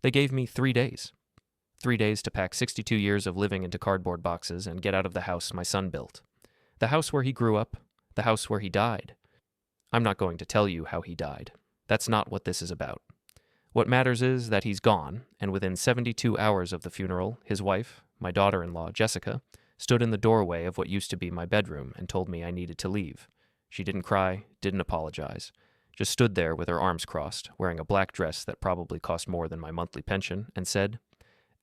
They gave me 3 days. 3 days to pack 62 years of living into cardboard boxes and get out of the house my son built. The house where he grew up, the house where he died. I'm not going to tell you how he died. That's not what this is about. What matters is that he's gone, and within 72 hours of the funeral, his wife, my daughter-in-law, Jessica, stood in the doorway of what used to be my bedroom and told me I needed to leave. She didn't cry, didn't apologize, just stood there with her arms crossed, wearing a black dress that probably cost more than my monthly pension, and said,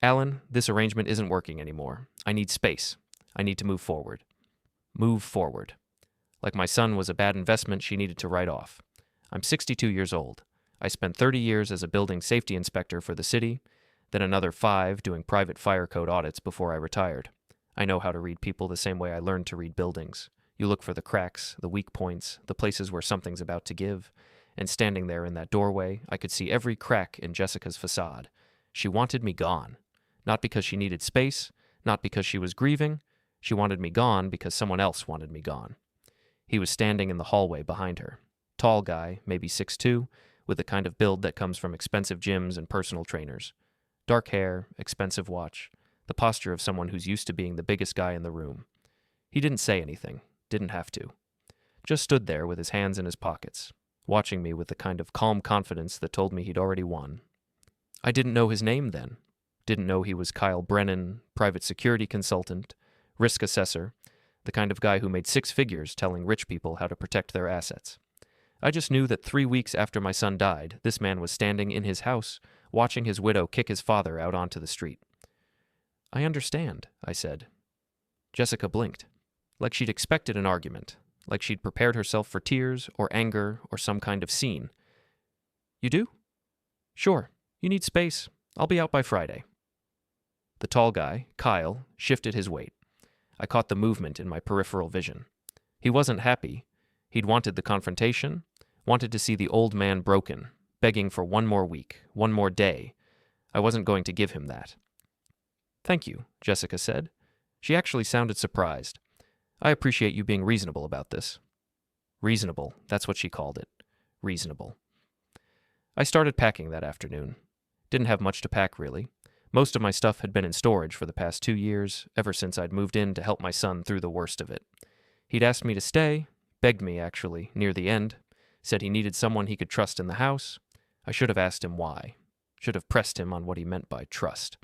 "Alan, this arrangement isn't working anymore. I need space. I need to move forward." Move forward. Like my son was a bad investment she needed to write off. I'm 62 years old. I spent 30 years as a building safety inspector for the city, then another 5 doing private fire code audits before I retired. I know how to read people the same way I learned to read buildings. You look for the cracks, the weak points, the places where something's about to give. And standing there in that doorway, I could see every crack in Jessica's facade. She wanted me gone. Not because she needed space, not because she was grieving. She wanted me gone because someone else wanted me gone. He was standing in the hallway behind her. Tall guy, maybe 6'2", with the kind of build that comes from expensive gyms and personal trainers. Dark hair, expensive watch, the posture of someone who's used to being the biggest guy in the room. He didn't say anything, didn't have to. Just stood there with his hands in his pockets, watching me with the kind of calm confidence that told me he'd already won. I didn't know his name then. Didn't know he was Kyle Brennan, private security consultant, risk assessor, the kind of guy who made 6 figures telling rich people how to protect their assets. I just knew that 3 weeks after my son died, this man was standing in his house, watching his widow kick his father out onto the street. "I understand," I said. Jessica blinked, like she'd expected an argument, like she'd prepared herself for tears or anger or some kind of scene. "You do? Sure. You need space. I'll be out by Friday." The tall guy, Kyle, shifted his weight. I caught the movement in my peripheral vision. He wasn't happy. He'd wanted the confrontation, wanted to see the old man broken, begging for one more week, one more day. I wasn't going to give him that. "Thank you," Jessica said. She actually sounded surprised. "I appreciate you being reasonable about this." Reasonable, that's what she called it. Reasonable. I started packing that afternoon. Didn't have much to pack, really. Most of my stuff had been in storage for the past 2 years, ever since I'd moved in to help my son through the worst of it. He'd asked me to stay, begged me, actually, near the end, said he needed someone he could trust in the house. I should have asked him why. Should have pressed him on what he meant by trust.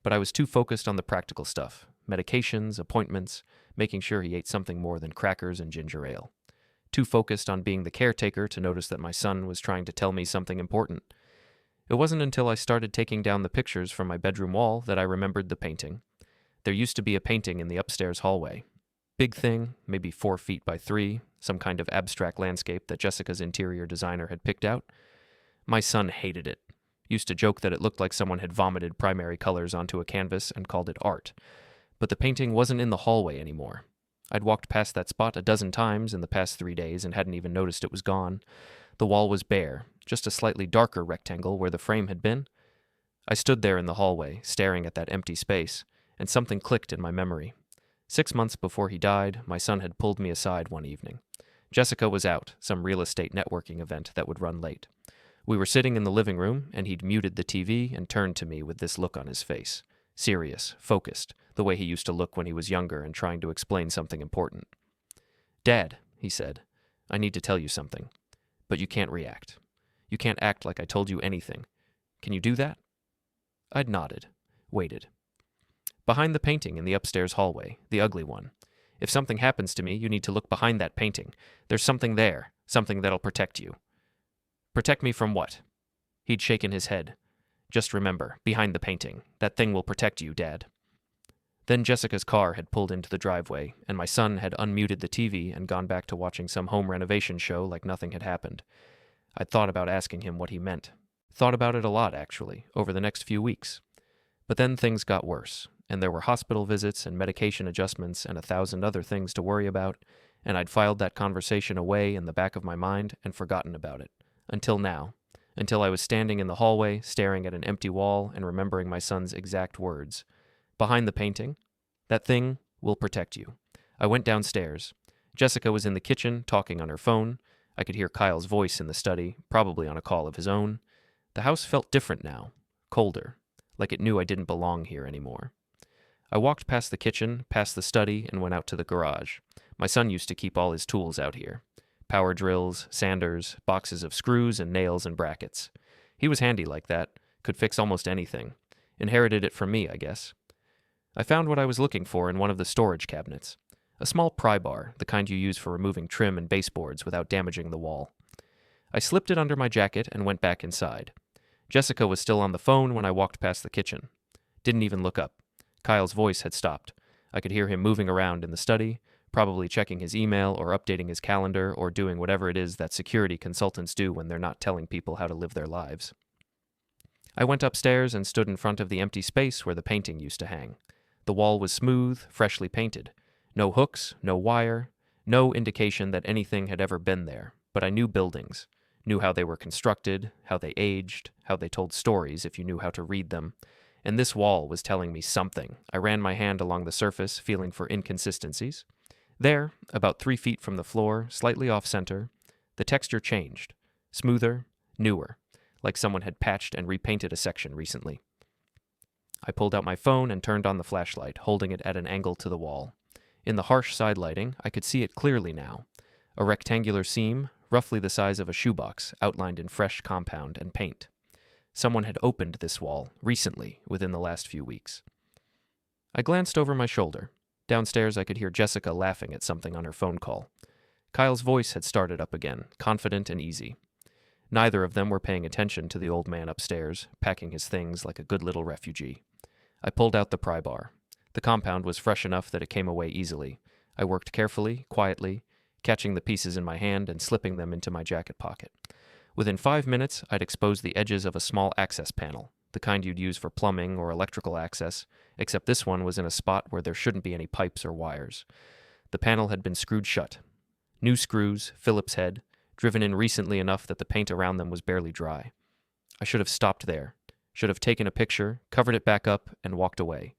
But I was too focused on the practical stuff, medications, appointments, making sure he ate something more than crackers and ginger ale. Too focused on being the caretaker to notice that my son was trying to tell me something important. It wasn't until I started taking down the pictures from my bedroom wall that I remembered the painting. There used to be a painting in the upstairs hallway. Big thing, maybe 4 feet by 3, some kind of abstract landscape that Jessica's interior designer had picked out. My son hated it. Used to joke that it looked like someone had vomited primary colors onto a canvas and called it art. But the painting wasn't in the hallway anymore. I'd walked past that spot a dozen times in the past 3 days and hadn't even noticed it was gone. The wall was bare, just a slightly darker rectangle where the frame had been. I stood there in the hallway, staring at that empty space, and something clicked in my memory. 6 months before he died, my son had pulled me aside one evening. Jessica was out, some real estate networking event that would run late. We were sitting in the living room, and he'd muted the TV and turned to me with this look on his face. Serious, focused, the way he used to look when he was younger and trying to explain something important. "Dad," he said, "I need to tell you something. But you can't react. You can't act like I told you anything. Can you do that?" I'd nodded, waited. "Behind the painting in the upstairs hallway, the ugly one. If something happens to me, you need to look behind that painting. There's something there, something that'll protect you." "Protect me from what?" He'd shaken his head. "Just remember, behind the painting. That thing will protect you, Dad." Then Jessica's car had pulled into the driveway, and my son had unmuted the TV and gone back to watching some home renovation show like nothing had happened. I'd thought about asking him what he meant. Thought about it a lot, actually, over the next few weeks. But then things got worse, and there were hospital visits and medication adjustments and 1,000 other things to worry about, and I'd filed that conversation away in the back of my mind and forgotten about it. Until now. Until I was standing in the hallway, staring at an empty wall and remembering my son's exact words. "Behind the painting, that thing will protect you." I went downstairs. Jessica was in the kitchen, talking on her phone. I could hear Kyle's voice in the study, probably on a call of his own. The house felt different now. colder, like it knew I didn't belong here anymore. I walked past the kitchen, past the study, and went out to the garage. My son used to keep all his tools out here. Power drills, sanders, boxes of screws and nails and brackets. He was handy like that, could fix almost anything. Inherited it from me, I guess. I found what I was looking for in one of the storage cabinets. A small pry bar, the kind you use for removing trim and baseboards without damaging the wall. I slipped it under my jacket and went back inside. Jessica was still on the phone when I walked past the kitchen. Didn't even look up. Kyle's voice had stopped. I could hear him moving around in the study, probably checking his email or updating his calendar or doing whatever it is that security consultants do when they're not telling people how to live their lives. I went upstairs and stood in front of the empty space where the painting used to hang. The wall was smooth, freshly painted. No hooks, no wire, no indication that anything had ever been there, but I knew buildings, knew how they were constructed, how they aged, how they told stories if you knew how to read them, and this wall was telling me something. I ran my hand along the surface, feeling for inconsistencies. There, about 3 feet from the floor, slightly off-center, the texture changed, smoother, newer, like someone had patched and repainted a section recently. I pulled out my phone and turned on the flashlight, holding it at an angle to the wall. In the harsh side lighting, I could see it clearly now. A rectangular seam, roughly the size of a shoebox, outlined in fresh compound and paint. Someone had opened this wall, recently, within the last few weeks. I glanced over my shoulder. Downstairs, I could hear Jessica laughing at something on her phone call. Kyle's voice had started up again, confident and easy. Neither of them were paying attention to the old man upstairs, packing his things like a good little refugee. I pulled out the pry bar. The compound was fresh enough that it came away easily. I worked carefully, quietly, catching the pieces in my hand and slipping them into my jacket pocket. Within 5 minutes, I'd exposed the edges of a small access panel, the kind you'd use for plumbing or electrical access, except this one was in a spot where there shouldn't be any pipes or wires. The panel had been screwed shut. New screws, Phillips head, driven in recently enough that the paint around them was barely dry. I should have stopped there, should have taken a picture, covered it back up, and walked away.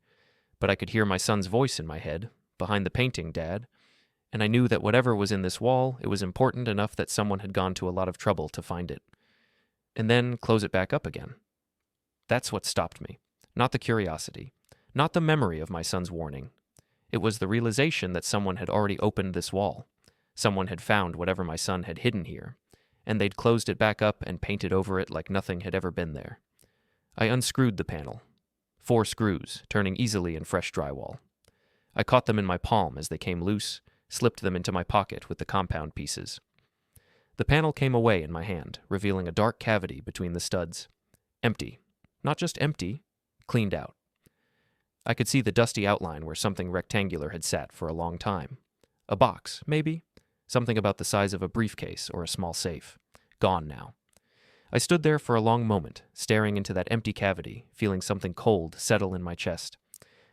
But I could hear my son's voice in my head, behind the painting, Dad, and I knew that whatever was in this wall, it was important enough that someone had gone to a lot of trouble to find it. And then close it back up again. That's what stopped me. Not the curiosity. Not the memory of my son's warning. It was the realization that someone had already opened this wall. Someone had found whatever my son had hidden here, and they'd closed it back up and painted over it like nothing had ever been there. I unscrewed the panel. 4 screws, turning easily in fresh drywall. I caught them in my palm as they came loose, slipped them into my pocket with the compound pieces. The panel came away in my hand, revealing a dark cavity between the studs. Empty. Not just empty, cleaned out. I could see the dusty outline where something rectangular had sat for a long time. A box, maybe? Something about the size of a briefcase or a small safe. Gone now. I stood there for a long moment, staring into that empty cavity, feeling something cold settle in my chest.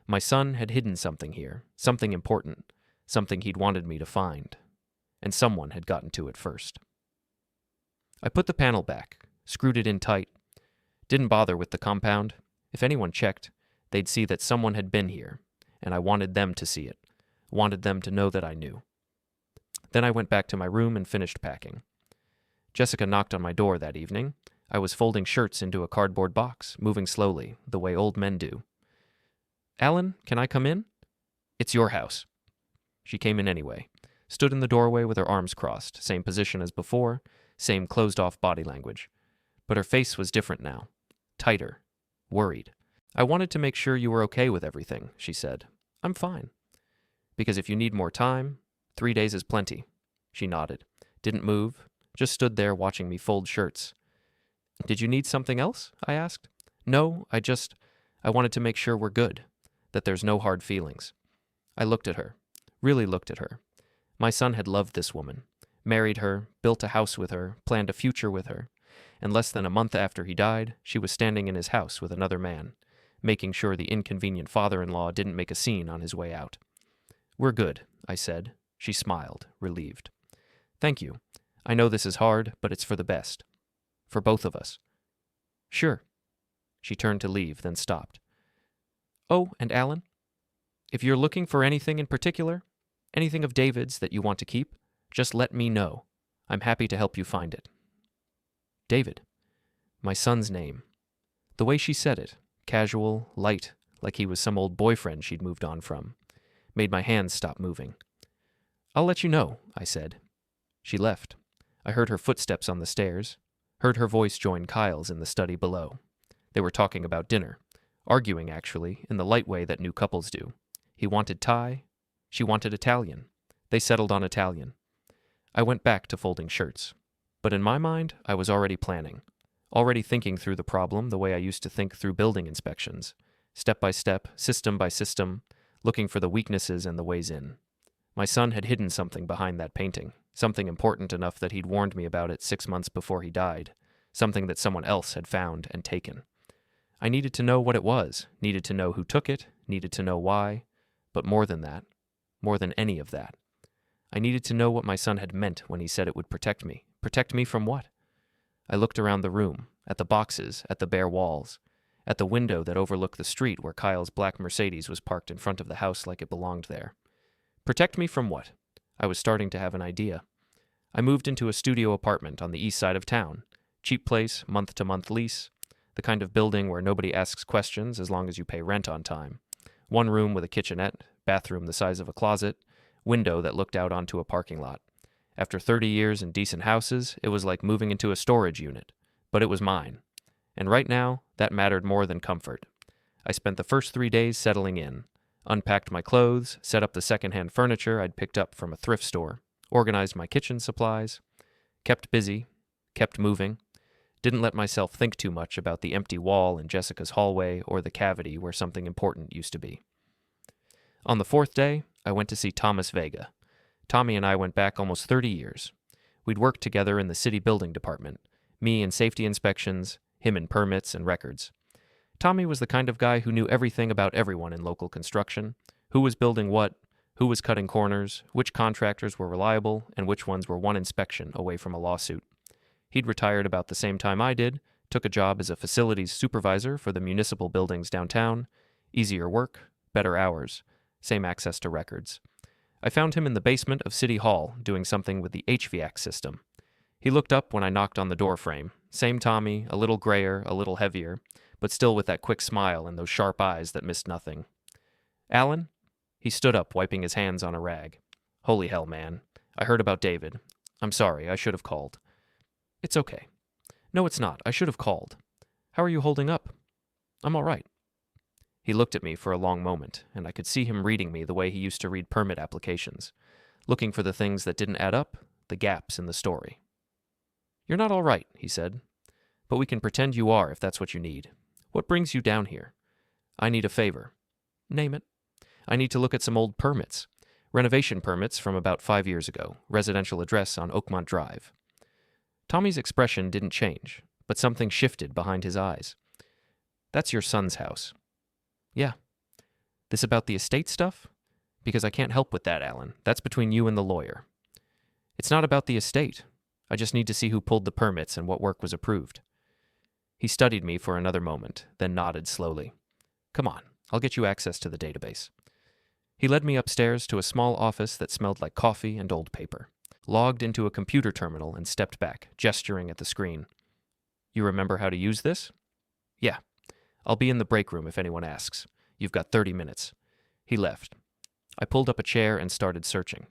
My son had hidden something here, something important, something he'd wanted me to find. And someone had gotten to it first. I put the panel back, screwed it in tight. Didn't bother with the compound. If anyone checked, they'd see that someone had been here, and I wanted them to see it, wanted them to know that I knew. Then I went back to my room and finished packing. Jessica knocked on my door that evening. I was folding shirts into a cardboard box, moving slowly, the way old men do. "Alan, can I come in?" "It's your house." She came in anyway, stood in the doorway with her arms crossed, same position as before, same closed-off body language. But her face was different now, tighter, worried. "I wanted to make sure you were okay with everything," she said. "I'm fine." "Because if you need more time, 3 days is plenty." She nodded, didn't move, just stood there watching me fold shirts. "Did you need something else?" I asked. "No, I wanted to make sure we're good, that there's no hard feelings." I looked at her, really looked at her. My son had loved this woman, married her, built a house with her, planned a future with her, and less than a month after he died, she was standing in his house with another man, making sure the inconvenient father-in-law didn't make a scene on his way out. "We're good," I said. She smiled, relieved. "Thank you. I know this is hard, but it's for the best. For both of us." "Sure." She turned to leave, then stopped. "Oh, and Alan, if you're looking for anything in particular, anything of David's that you want to keep, just let me know. I'm happy to help you find it." David. My son's name. The way she said it, casual, light, like he was some old boyfriend she'd moved on from, made my hands stop moving. "I'll let you know," I said. She left. I heard her footsteps on the stairs, heard her voice join Kyle's in the study below. They were talking about dinner, arguing, actually, in the light way that new couples do. He wanted Thai, she wanted Italian. They settled on Italian. I went back to folding shirts. But in my mind, I was already planning, already thinking through the problem the way I used to think through building inspections, step by step, system by system, looking for the weaknesses and the ways in. My son had hidden something behind that painting, something important enough that he'd warned me about it 6 months before he died, something that someone else had found and taken. I needed to know what it was, needed to know who took it, needed to know why, but more than that, more than any of that, I needed to know what my son had meant when he said it would protect me. Protect me from what? I looked around the room, at the boxes, at the bare walls, at the window that overlooked the street where Kyle's black Mercedes was parked in front of the house like it belonged there. Protect me from what? I was starting to have an idea. I moved into a studio apartment on the east side of town. Cheap place, month-to-month lease. The kind of building where nobody asks questions as long as you pay rent on time. One room with a kitchenette, bathroom the size of a closet, window that looked out onto a parking lot. After 30 years in decent houses, it was like moving into a storage unit. But it was mine. And right now, that mattered more than comfort. I spent the first 3 days settling in. Unpacked my clothes, set up the secondhand furniture I'd picked up from a thrift store, organized my kitchen supplies, kept busy, kept moving, didn't let myself think too much about the empty wall in Jessica's hallway or the cavity where something important used to be. On the 4th day, I went to see Thomas Vega. Tommy and I went back almost 30 years. We'd worked together in the city building department, me in safety inspections, him in permits and records. Tommy was the kind of guy who knew everything about everyone in local construction, who was building what, who was cutting corners, which contractors were reliable, and which ones were one inspection away from a lawsuit. He'd retired about the same time I did, took a job as a facilities supervisor for the municipal buildings downtown, easier work, better hours, same access to records. I found him in the basement of City Hall doing something with the HVAC system. He looked up when I knocked on the door frame. Same Tommy, a little grayer, a little heavier, but still with that quick smile and those sharp eyes that missed nothing. "Alan?" He stood up, wiping his hands on a rag. "Holy hell, man. I heard about David. I'm sorry, I should have called." "It's okay." "No, it's not. I should have called. How are you holding up?" "I'm all right." He looked at me for a long moment, and I could see him reading me the way he used to read permit applications, looking for the things that didn't add up, the gaps in the story. "You're not all right," he said, "but we can pretend you are if that's what you need. What brings you down here?" "I need a favor." "Name it." "I need to look at some old permits. Renovation permits from about 5 years ago, residential address on Oakmont Drive." Tommy's expression didn't change, but something shifted behind his eyes. "That's your son's house." "Yeah." "This about the estate stuff?" "Because I can't help with that, Alan. That's between you and the lawyer." "It's not about the estate. I just need to see who pulled the permits and what work was approved." He studied me for another moment, then nodded slowly. "Come on, I'll get you access to the database." He led me upstairs to a small office that smelled like coffee and old paper, logged into a computer terminal and stepped back, gesturing at the screen. "You remember how to use this?" "Yeah. I'll be in the break room if anyone asks. You've got 30 minutes. He left. I pulled up a chair and started searching.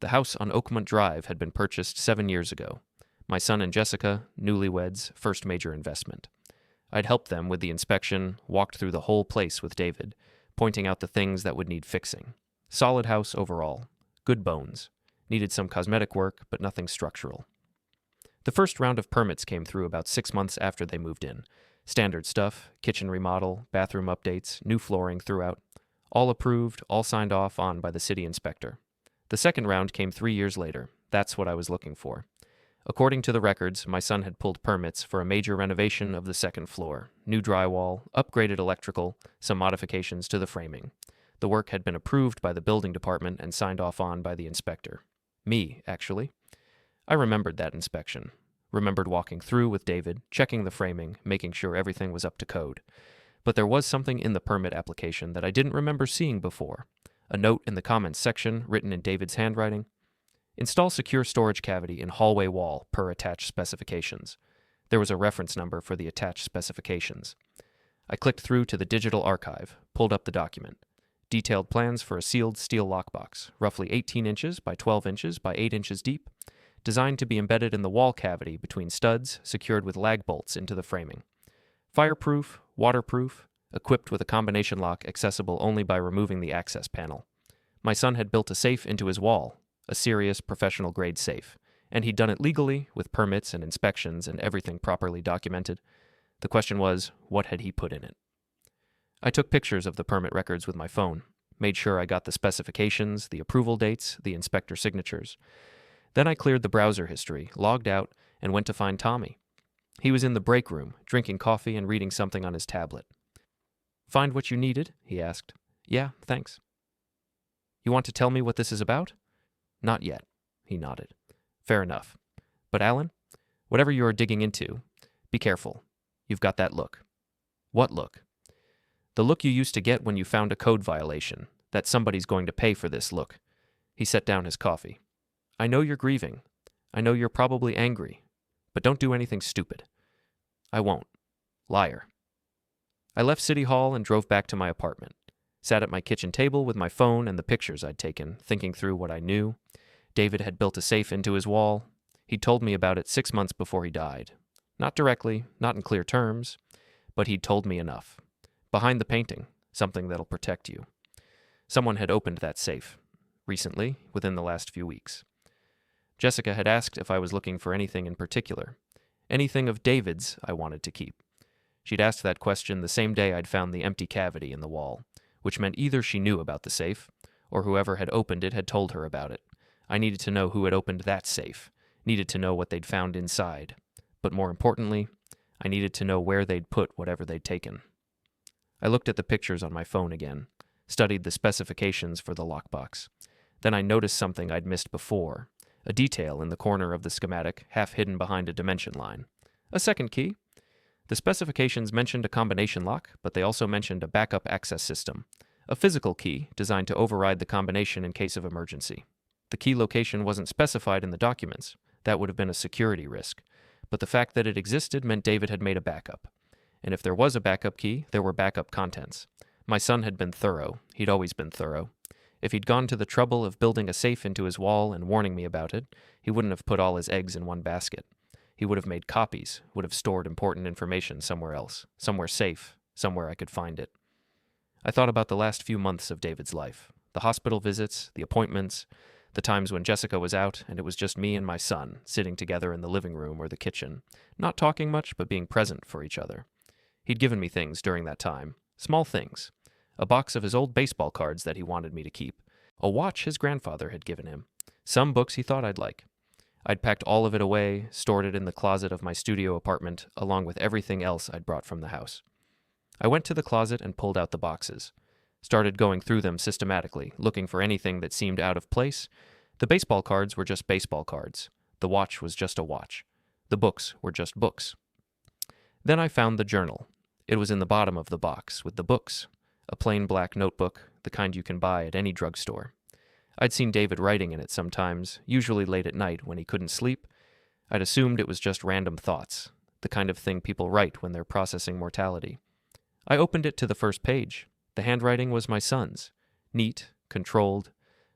The house on Oakmont Drive had been purchased 7 years ago. My son and Jessica, newlyweds, first major investment. I'd helped them with the inspection, walked through the whole place with David, pointing out the things that would need fixing. Solid house overall. Good bones. Needed some cosmetic work, but nothing structural. The first round of permits came through about 6 months after they moved in. Standard stuff, kitchen remodel, bathroom updates, new flooring throughout. All approved, all signed off on by the city inspector. The second round came 3 years later. That's what I was looking for. According to the records, my son had pulled permits for a major renovation of the second floor, new drywall, upgraded electrical, some modifications to the framing. The work had been approved by the building department and signed off on by the inspector. Me, actually. I remembered that inspection. Remembered walking through with David, checking the framing, making sure everything was up to code. But there was something in the permit application that I didn't remember seeing before. A note in the comments section, written in David's handwriting. Install secure storage cavity in hallway wall per attached specifications. There was a reference number for the attached specifications. I clicked through to the digital archive, pulled up the document. Detailed plans for a sealed steel lockbox, roughly 18 inches by 12 inches by 8 inches deep, designed to be embedded in the wall cavity between studs secured with lag bolts into the framing. Fireproof, waterproof, equipped with a combination lock accessible only by removing the access panel. My son had built a safe into his wall, a serious professional-grade safe, and he'd done it legally, with permits and inspections and everything properly documented. The question was, what had he put in it? I took pictures of the permit records with my phone, made sure I got the specifications, the approval dates, the inspector signatures. Then I cleared the browser history, logged out, and went to find Tommy. He was in the break room, drinking coffee and reading something on his tablet. "Find what you needed?" he asked. "Yeah, thanks." "You want to tell me what this is about?" "Not yet," he nodded. "Fair enough. But Alan, whatever you are digging into, be careful. You've got that look." "What look?" "The look you used to get when you found a code violation, that somebody's going to pay for this look." He set down his coffee. "I know you're grieving. I know you're probably angry. But don't do anything stupid." "I won't." Liar. I left City Hall and drove back to my apartment. Sat at my kitchen table with my phone and the pictures I'd taken, thinking through what I knew. David had built a safe into his wall. He'd told me about it 6 months before he died. Not directly, not in clear terms, but he'd told me enough. Behind the painting, something that'll protect you. Someone had opened that safe. Recently, within the last few weeks. Jessica had asked if I was looking for anything in particular. Anything of David's I wanted to keep. She'd asked that question the same day I'd found the empty cavity in the wall, which meant either she knew about the safe, or whoever had opened it had told her about it. I needed to know who had opened that safe, needed to know what they'd found inside. But more importantly, I needed to know where they'd put whatever they'd taken. I looked at the pictures on my phone again, studied the specifications for the lockbox. Then I noticed something I'd missed before, a detail in the corner of the schematic, half hidden behind a dimension line. A second key. The specifications mentioned a combination lock, but they also mentioned a backup access system, a physical key designed to override the combination in case of emergency. The key location wasn't specified in the documents. That would have been a security risk. But the fact that it existed meant David had made a backup. And if there was a backup key, there were backup contents. My son had been thorough. He'd always been thorough. If he'd gone to the trouble of building a safe into his wall and warning me about it, he wouldn't have put all his eggs in one basket. He would have made copies, would have stored important information somewhere else, somewhere safe, somewhere I could find it. I thought about the last few months of David's life, the hospital visits, the appointments, the times when Jessica was out and it was just me and my son, sitting together in the living room or the kitchen, not talking much but being present for each other. He'd given me things during that time, small things. A box of his old baseball cards that he wanted me to keep, a watch his grandfather had given him, some books he thought I'd like. I'd packed all of it away, stored it in the closet of my studio apartment, along with everything else I'd brought from the house. I went to the closet and pulled out the boxes. Started going through them systematically, looking for anything that seemed out of place. The baseball cards were just baseball cards. The watch was just a watch. The books were just books. Then I found the journal. It was in the bottom of the box, with the books. A plain black notebook, the kind you can buy at any drugstore. I'd seen David writing in it sometimes, usually late at night when he couldn't sleep. I'd assumed it was just random thoughts, the kind of thing people write when they're processing mortality. I opened it to the first page. The handwriting was my son's. Neat, controlled,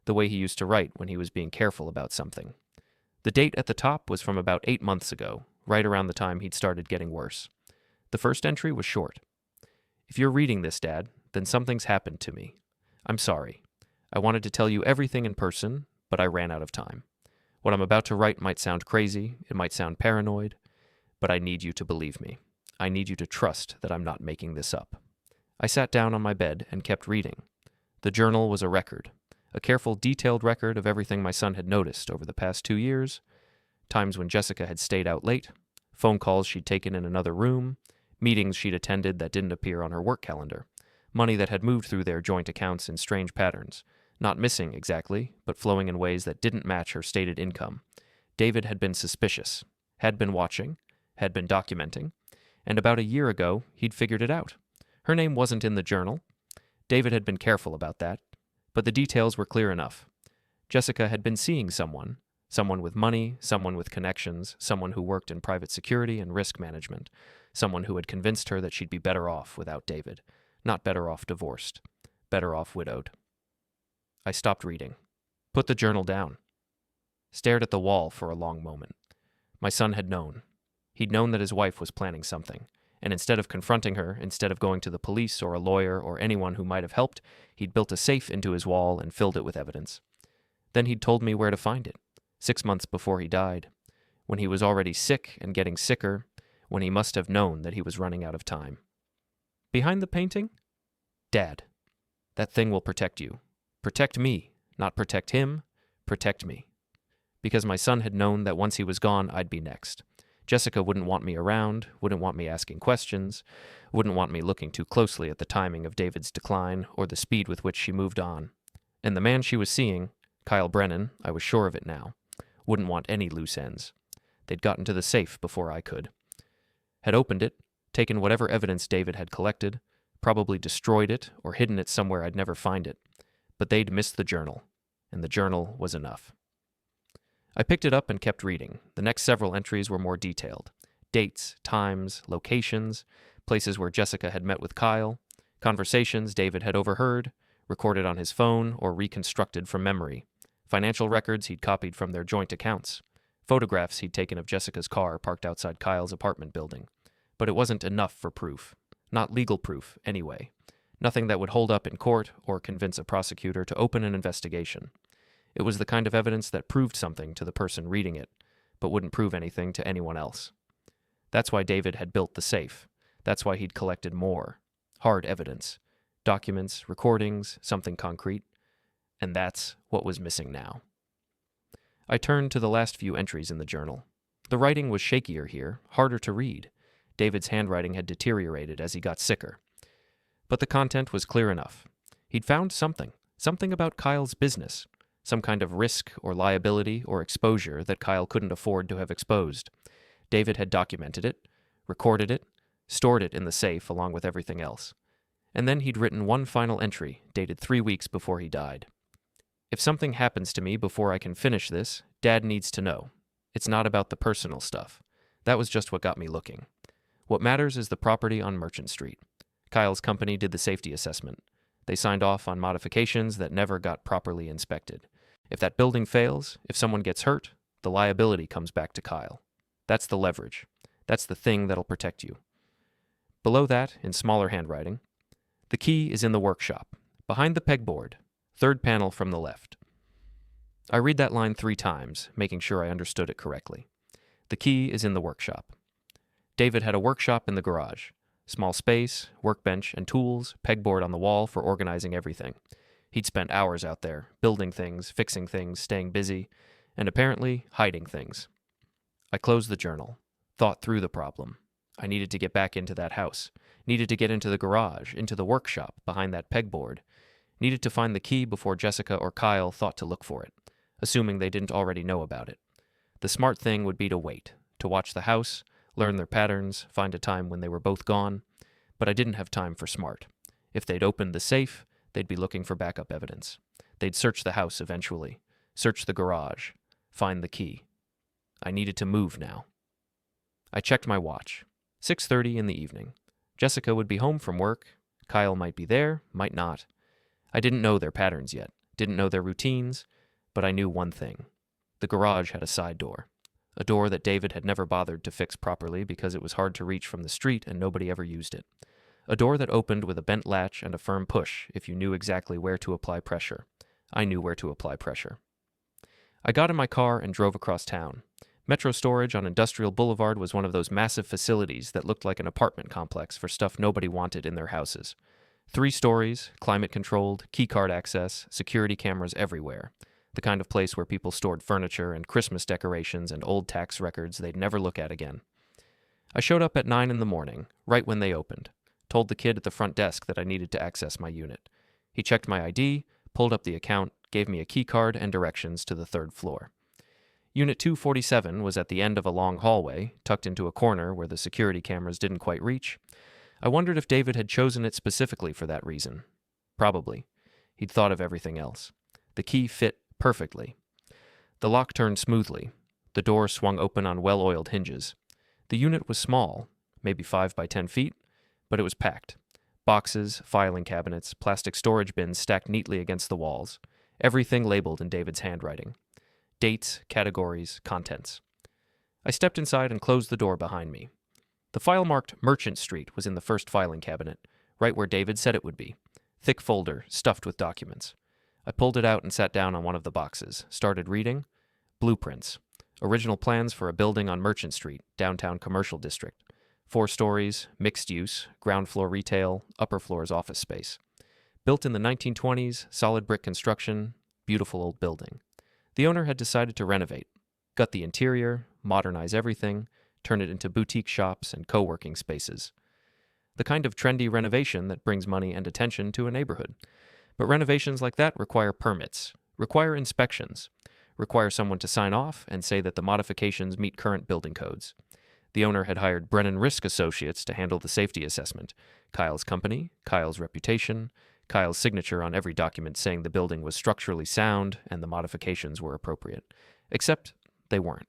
the way he used to write when he was being careful about something. The date at the top was from about 8 months ago, right around the time he'd started getting worse. The first entry was short. "If you're reading this, Dad, then something's happened to me. I'm sorry. I wanted to tell you everything in person, but I ran out of time. What I'm about to write might sound crazy, it might sound paranoid, but I need you to believe me. I need you to trust that I'm not making this up." I sat down on my bed and kept reading. The journal was a record, a careful, detailed record of everything my son had noticed over the past 2 years, times when Jessica had stayed out late, phone calls she'd taken in another room, meetings she'd attended that didn't appear on her work calendar, money that had moved through their joint accounts in strange patterns, not missing exactly, but flowing in ways that didn't match her stated income. David had been suspicious, had been watching, had been documenting, and about a year ago, he'd figured it out. Her name wasn't in the journal. David had been careful about that, but the details were clear enough. Jessica had been seeing someone with money, someone with connections, someone who worked in private security and risk management, someone who had convinced her that she'd be better off without David, not better off divorced, better off widowed. I stopped reading, put the journal down, stared at the wall for a long moment. My son had known. He'd known that his wife was planning something, and instead of confronting her, instead of going to the police or a lawyer or anyone who might have helped, he'd built a safe into his wall and filled it with evidence. Then he'd told me where to find it, 6 months before he died, when he was already sick and getting sicker, when he must have known that he was running out of time. Behind the painting? Dad, that thing will protect you. Protect me, not protect him, protect me. Because my son had known that once he was gone, I'd be next. Jessica wouldn't want me around, wouldn't want me asking questions, wouldn't want me looking too closely at the timing of David's decline or the speed with which she moved on. And the man she was seeing, Kyle Brennan, I was sure of it now, wouldn't want any loose ends. They'd gotten to the safe before I could. Had opened it, taken whatever evidence David had collected, probably destroyed it or hidden it somewhere I'd never find it. But they'd missed the journal, and the journal was enough. I picked it up and kept reading. The next several entries were more detailed. Dates, times, locations, places where Jessica had met with Kyle, conversations David had overheard, recorded on his phone or reconstructed from memory, financial records he'd copied from their joint accounts, photographs he'd taken of Jessica's car parked outside Kyle's apartment building. But it wasn't enough for proof. Not legal proof, anyway. Nothing that would hold up in court or convince a prosecutor to open an investigation. It was the kind of evidence that proved something to the person reading it, but wouldn't prove anything to anyone else. That's why David had built the safe. That's why he'd collected more. Hard evidence. Documents, recordings, something concrete. And that's what was missing now. I turned to the last few entries in the journal. The writing was shakier here, harder to read. David's handwriting had deteriorated as he got sicker. But the content was clear enough. He'd found something about Kyle's business. Some kind of risk or liability or exposure that Kyle couldn't afford to have exposed. David had documented it, recorded it, stored it in the safe along with everything else. And then he'd written one final entry, dated 3 weeks before he died. If something happens to me before I can finish this, Dad needs to know. It's not about the personal stuff. That was just what got me looking. What matters is the property on Merchant Street. Kyle's company did the safety assessment. They signed off on modifications that never got properly inspected. If that building fails, if someone gets hurt, the liability comes back to Kyle. That's the leverage. That's the thing that'll protect you. Below that, in smaller handwriting, the key is in the workshop, behind the pegboard, third panel from the left. I read that line 3 times, making sure I understood it correctly. The key is in the workshop. David had a workshop in the garage. Small space, workbench and tools, pegboard on the wall for organizing everything. He'd spent hours out there, building things, fixing things, staying busy, and apparently hiding things. I closed the journal, thought through the problem. I needed to get back into that house, needed to get into the garage, into the workshop behind that pegboard, needed to find the key before Jessica or Kyle thought to look for it, assuming they didn't already know about it. The smart thing would be to wait, to watch the house, learn their patterns, find a time when they were both gone, but I didn't have time for smart. If they'd opened the safe, they'd be looking for backup evidence. They'd search the house eventually, search the garage, find the key. I needed to move now. I checked my watch. 6:30 in the evening. Jessica would be home from work. Kyle might be there, might not. I didn't know their patterns yet, didn't know their routines, but I knew one thing. The garage had a side door. A door that David had never bothered to fix properly because it was hard to reach from the street and nobody ever used it. A door that opened with a bent latch and a firm push if you knew exactly where to apply pressure. I knew where to apply pressure. I got in my car and drove across town. Metro Storage on Industrial Boulevard was one of those massive facilities that looked like an apartment complex for stuff nobody wanted in their houses. 3 stories, climate-controlled, keycard access, security cameras everywhere. The kind of place where people stored furniture and Christmas decorations and old tax records they'd never look at again. I showed up at 9 in the morning, right when they opened. Told the kid at the front desk that I needed to access my unit. He checked my ID, pulled up the account, gave me a key card and directions to the 3rd floor. Unit 247 was at the end of a long hallway, tucked into a corner where the security cameras didn't quite reach. I wondered if David had chosen it specifically for that reason. Probably. He'd thought of everything else. The key fit perfectly. The lock turned smoothly. The door swung open on well-oiled hinges. The unit was small, maybe 5 by 10 feet, but it was packed. Boxes, filing cabinets, plastic storage bins stacked neatly against the walls. Everything labeled in David's handwriting. Dates, categories, contents. I stepped inside and closed the door behind me. The file marked Merchant Street was in the first filing cabinet, right where David said it would be. Thick folder, stuffed with documents. I pulled it out and sat down on one of the boxes, started reading. Blueprints. Original plans for a building on Merchant Street, downtown commercial district. 4 stories, mixed use, ground floor retail, upper floors office space. Built in the 1920s, solid brick construction, beautiful old building. The owner had decided to renovate, gut the interior, modernize everything, turn it into boutique shops and co-working spaces. The kind of trendy renovation that brings money and attention to a neighborhood. But renovations like that require permits, require inspections, require someone to sign off and say that the modifications meet current building codes. The owner had hired Brennan Risk Associates to handle the safety assessment. Kyle's company, Kyle's reputation, Kyle's signature on every document saying the building was structurally sound and the modifications were appropriate. Except they weren't.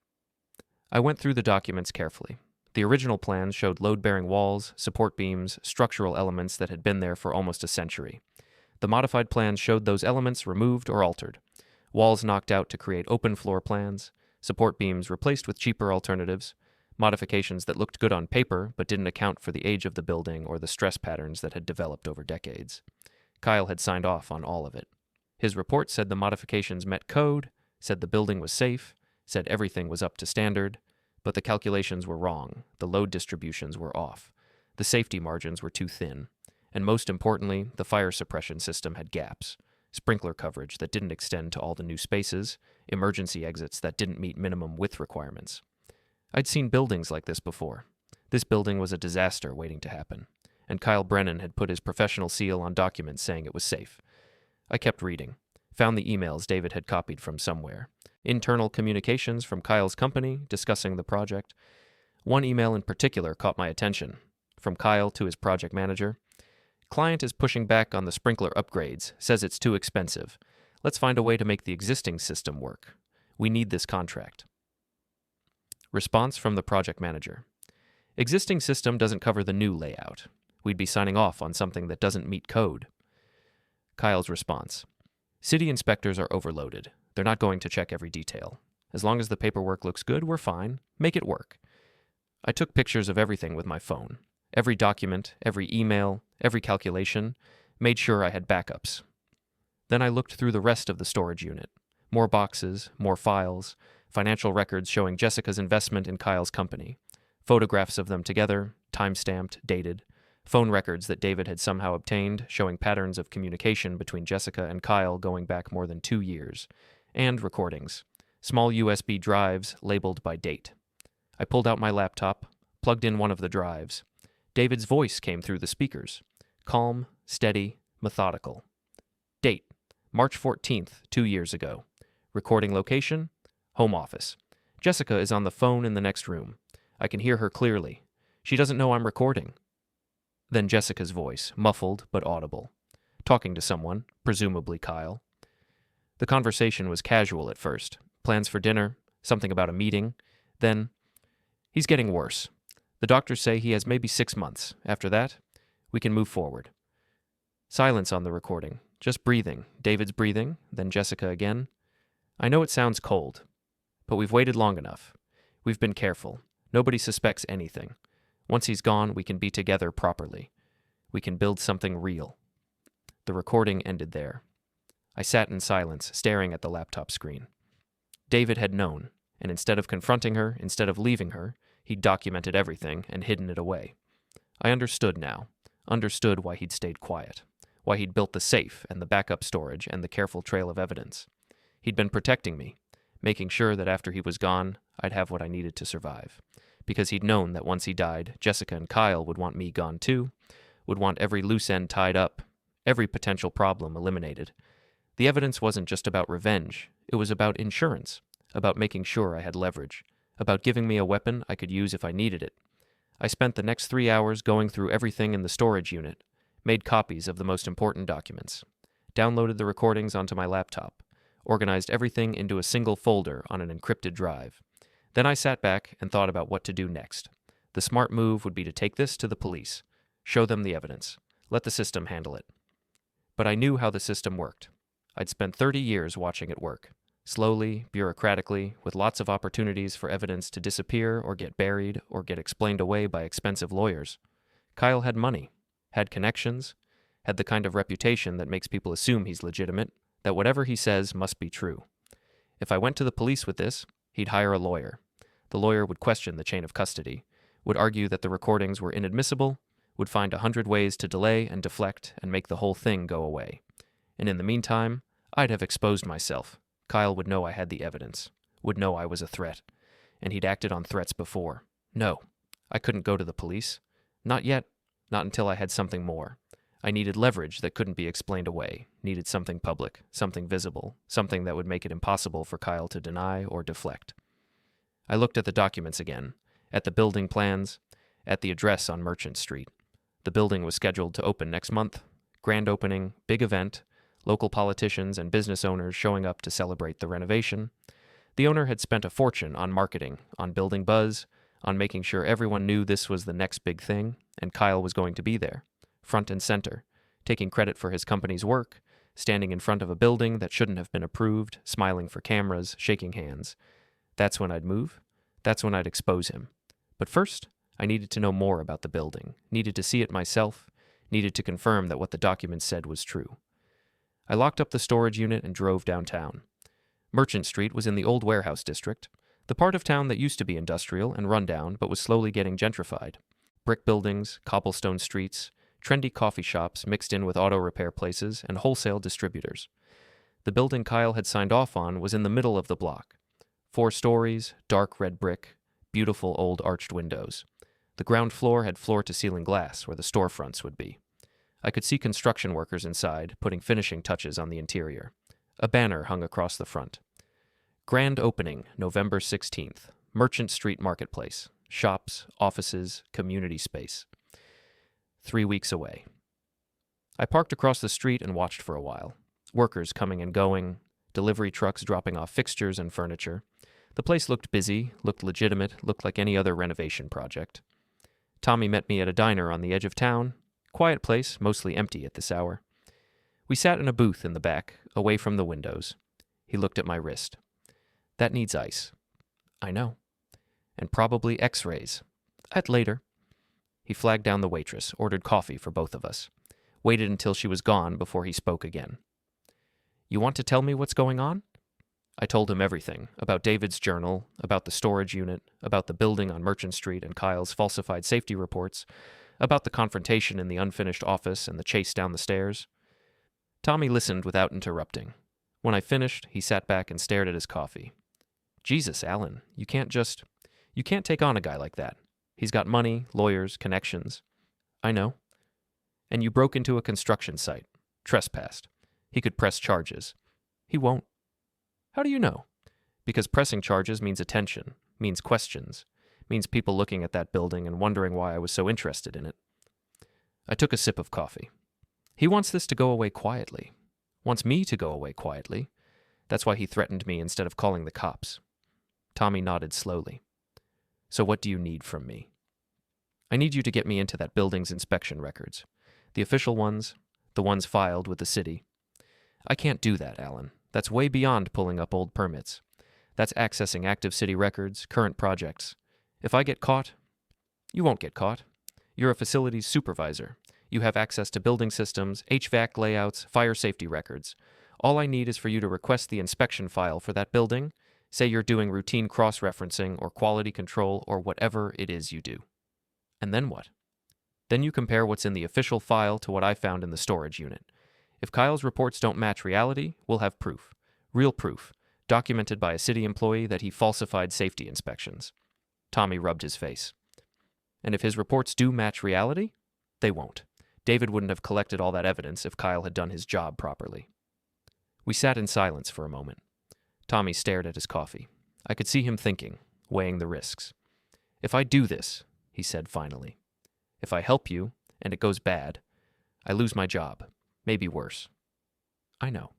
I went through the documents carefully. The original plans showed load-bearing walls, support beams, structural elements that had been there for almost a century. The modified plans showed those elements removed or altered. Walls knocked out to create open floor plans, support beams replaced with cheaper alternatives, modifications that looked good on paper but didn't account for the age of the building or the stress patterns that had developed over decades. Kyle had signed off on all of it. His report said the modifications met code, said the building was safe, said everything was up to standard, but the calculations were wrong, the load distributions were off, the safety margins were too thin, and most importantly, the fire suppression system had gaps, sprinkler coverage that didn't extend to all the new spaces, emergency exits that didn't meet minimum width requirements. I'd seen buildings like this before. This building was a disaster waiting to happen, and Kyle Brennan had put his professional seal on documents saying it was safe. I kept reading, found the emails David had copied from somewhere, internal communications from Kyle's company discussing the project. One email in particular caught my attention, from Kyle to his project manager. Client is pushing back on the sprinkler upgrades, says it's too expensive. Let's find a way to make the existing system work. We need this contract. Response from the project manager. Existing system doesn't cover the new layout. We'd be signing off on something that doesn't meet code. Kyle's response. City inspectors are overloaded. They're not going to check every detail. As long as the paperwork looks good, we're fine. Make it work. I took pictures of everything with my phone. Every document, every email, every calculation. Made sure I had backups. Then I looked through the rest of the storage unit. More boxes, more files, financial records showing Jessica's investment in Kyle's company. Photographs of them together, time-stamped, dated. Phone records that David had somehow obtained showing patterns of communication between Jessica and Kyle going back more than 2 years. And recordings. Small USB drives labeled by date. I pulled out my laptop, plugged in one of the drives. David's voice came through the speakers. Calm, steady, methodical. Date, March 14th, 2 years ago. Recording location, home office. Jessica is on the phone in the next room. I can hear her clearly. She doesn't know I'm recording. Then Jessica's voice, muffled but audible. Talking to someone, presumably Kyle. The conversation was casual at first. Plans for dinner, something about a meeting. Then, he's getting worse. The doctors say he has maybe 6 months. After that, we can move forward. Silence on the recording. Just breathing. David's breathing, then Jessica again. I know it sounds cold, but we've waited long enough. We've been careful. Nobody suspects anything. Once he's gone, we can be together properly. We can build something real. The recording ended there. I sat in silence, staring at the laptop screen. David had known, and instead of confronting her, instead of leaving her, he'd documented everything and hidden it away. I understood now. Understood why he'd stayed quiet. Why he'd built the safe and the backup storage and the careful trail of evidence. He'd been protecting me, making sure that after he was gone, I'd have what I needed to survive. Because he'd known that once he died, Jessica and Kyle would want me gone too, would want every loose end tied up, every potential problem eliminated. The evidence wasn't just about revenge, it was about insurance, about making sure I had leverage, about giving me a weapon I could use if I needed it. I spent the next 3 hours going through everything in the storage unit, made copies of the most important documents, downloaded the recordings onto my laptop, organized everything into a single folder on an encrypted drive. Then I sat back and thought about what to do next. The smart move would be to take this to the police, show them the evidence, let the system handle it. But I knew how the system worked. I'd spent 30 years watching it work. Slowly, bureaucratically, with lots of opportunities for evidence to disappear or get buried or get explained away by expensive lawyers. Kyle had money, had connections, had the kind of reputation that makes people assume he's legitimate, that whatever he says must be true. If I went to the police with this, he'd hire a lawyer. The lawyer would question the chain of custody, would argue that the recordings were inadmissible, would find 100 ways to delay and deflect and make the whole thing go away. And in the meantime, I'd have exposed myself. Kyle would know I had the evidence, would know I was a threat, and he'd acted on threats before. No, I couldn't go to the police. Not yet, not until I had something more. I needed leverage that couldn't be explained away, needed something public, something visible, something that would make it impossible for Kyle to deny or deflect. I looked at the documents again, at the building plans, at the address on Merchant Street. The building was scheduled to open next month. Grand opening, big event, local politicians and business owners showing up to celebrate the renovation. The owner had spent a fortune on marketing, on building buzz, on making sure everyone knew this was the next big thing, and Kyle was going to be there, front and center, taking credit for his company's work, standing in front of a building that shouldn't have been approved, smiling for cameras, shaking hands. That's when I'd move. That's when I'd expose him. But first, I needed to know more about the building, needed to see it myself, needed to confirm that what the documents said was true. I locked up the storage unit and drove downtown. Merchant Street was in the old warehouse district, the part of town that used to be industrial and rundown but was slowly getting gentrified. Brick buildings, cobblestone streets, trendy coffee shops mixed in with auto repair places and wholesale distributors. The building Kyle had signed off on was in the middle of the block. 4 stories, dark red brick, beautiful old arched windows. The ground floor had floor-to-ceiling glass where the storefronts would be. I could see construction workers inside, putting finishing touches on the interior. A banner hung across the front. Grand opening, November 16th. Merchant Street Marketplace. Shops, offices, community space. 3 weeks away. I parked across the street and watched for a while. Workers coming and going, delivery trucks dropping off fixtures and furniture. The place looked busy, looked legitimate, looked like any other renovation project. Tommy met me at a diner on the edge of town. Quiet place, mostly empty at this hour. We sat in a booth in the back, away from the windows. He looked at my wrist. That needs ice. I know. And probably x-rays. At later. He flagged down the waitress, ordered coffee for both of us. Waited until she was gone before he spoke again. You want to tell me what's going on? I told him everything, about David's journal, about the storage unit, about the building on Merchant Street and Kyle's falsified safety reports, about the confrontation in the unfinished office and the chase down the stairs. Tommy listened without interrupting. When I finished, he sat back and stared at his coffee. Jesus, Alan, you can't take on a guy like that. He's got money, lawyers, connections. I know. And you broke into a construction site, trespassed. He could press charges. He won't. How do you know? Because pressing charges means attention, means questions, means people looking at that building and wondering why I was so interested in it. I took a sip of coffee. He wants this to go away quietly. Wants me to go away quietly. That's why he threatened me instead of calling the cops. Tommy nodded slowly. So what do you need from me? I need you to get me into that building's inspection records. The official ones, the ones filed with the city. I can't do that, Alan. That's way beyond pulling up old permits. That's accessing active city records, current projects. If I get caught, you won't get caught. You're a facilities supervisor. You have access to building systems, HVAC layouts, fire safety records. All I need is for you to request the inspection file for that building. Say you're doing routine cross-referencing or quality control or whatever it is you do. And then what? Then you compare what's in the official file to what I found in the storage unit. If Kyle's reports don't match reality, we'll have proof. Real proof. Documented by a city employee that he falsified safety inspections. Tommy rubbed his face. And if his reports do match reality, they won't. David wouldn't have collected all that evidence if Kyle had done his job properly. We sat in silence for a moment. Tommy stared at his coffee. I could see him thinking, weighing the risks. If I do this, he said finally, if I help you, and it goes bad, I lose my job. Maybe worse. I know.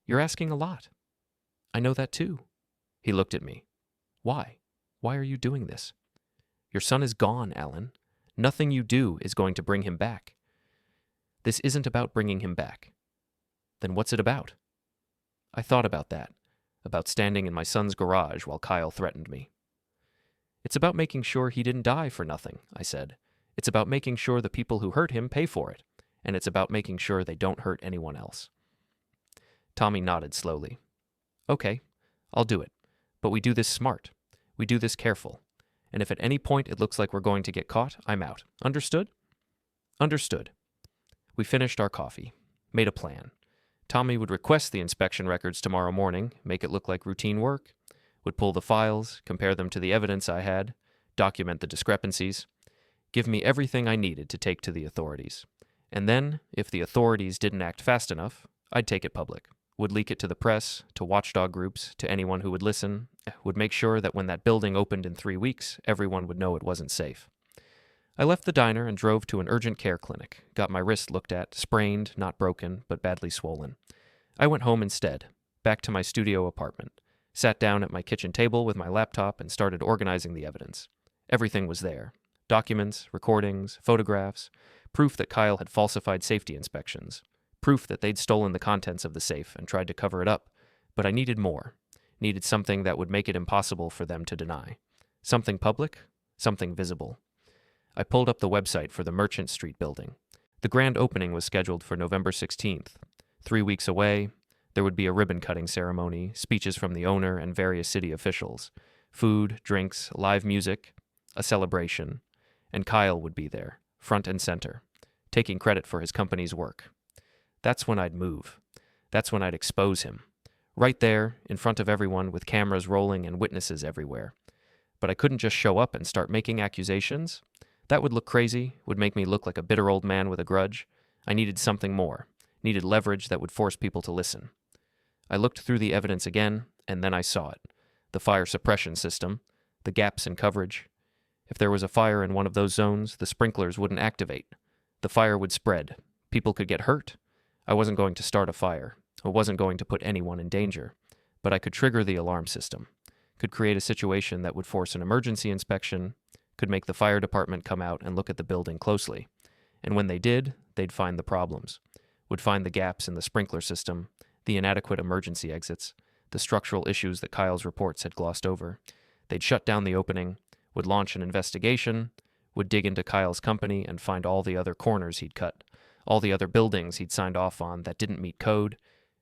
You're asking a lot. I know that too. He looked at me. Why? Why are you doing this? Your son is gone, Alan. Nothing you do is going to bring him back. This isn't about bringing him back. Then what's it about? I thought about that, about standing in my son's garage while Kyle threatened me. It's about making sure he didn't die for nothing, I said. It's about making sure the people who hurt him pay for it, and it's about making sure they don't hurt anyone else. Tommy nodded slowly. Okay, I'll do it, but we do this smart. We do this careful. And if at any point it looks like we're going to get caught, I'm out. Understood? Understood. We finished our coffee, made a plan. Tommy would request the inspection records tomorrow morning, make it look like routine work, would pull the files, compare them to the evidence I had, document the discrepancies, give me everything I needed to take to the authorities. And then, if the authorities didn't act fast enough, I'd take it public, would leak it to the press, to watchdog groups, to anyone who would listen, would make sure that when that building opened in 3 weeks, everyone would know it wasn't safe. I left the diner and drove to an urgent care clinic, got my wrist looked at, sprained, not broken, but badly swollen. I went home instead, back to my studio apartment, sat down at my kitchen table with my laptop and started organizing the evidence. Everything was there. Documents, recordings, photographs, proof that Kyle had falsified safety inspections, proof that they'd stolen the contents of the safe and tried to cover it up. But I needed more. Needed something that would make it impossible for them to deny. Something public, something visible. I pulled up the website for the Merchant Street building. The grand opening was scheduled for November 16th. 3 weeks away, there would be a ribbon-cutting ceremony, speeches from the owner and various city officials, food, drinks, live music, a celebration, and Kyle would be there, front and center, taking credit for his company's work. That's when I'd move. That's when I'd expose him. Right there, in front of everyone, with cameras rolling and witnesses everywhere. But I couldn't just show up and start making accusations. That would look crazy, would make me look like a bitter old man with a grudge. I needed something more, needed leverage that would force people to listen. I looked through the evidence again, and then I saw it. The fire suppression system, the gaps in coverage. If there was a fire in one of those zones, the sprinklers wouldn't activate. The fire would spread. People could get hurt. I wasn't going to start a fire. I wasn't going to put anyone in danger. But I could trigger the alarm system, could create a situation that would force an emergency inspection, could make the fire department come out and look at the building closely. And when they did, they'd find the problems, would find the gaps in the sprinkler system, the inadequate emergency exits, the structural issues that Kyle's reports had glossed over. They'd shut down the opening, would launch an investigation, would dig into Kyle's company and find all the other corners he'd cut, all the other buildings he'd signed off on that didn't meet code.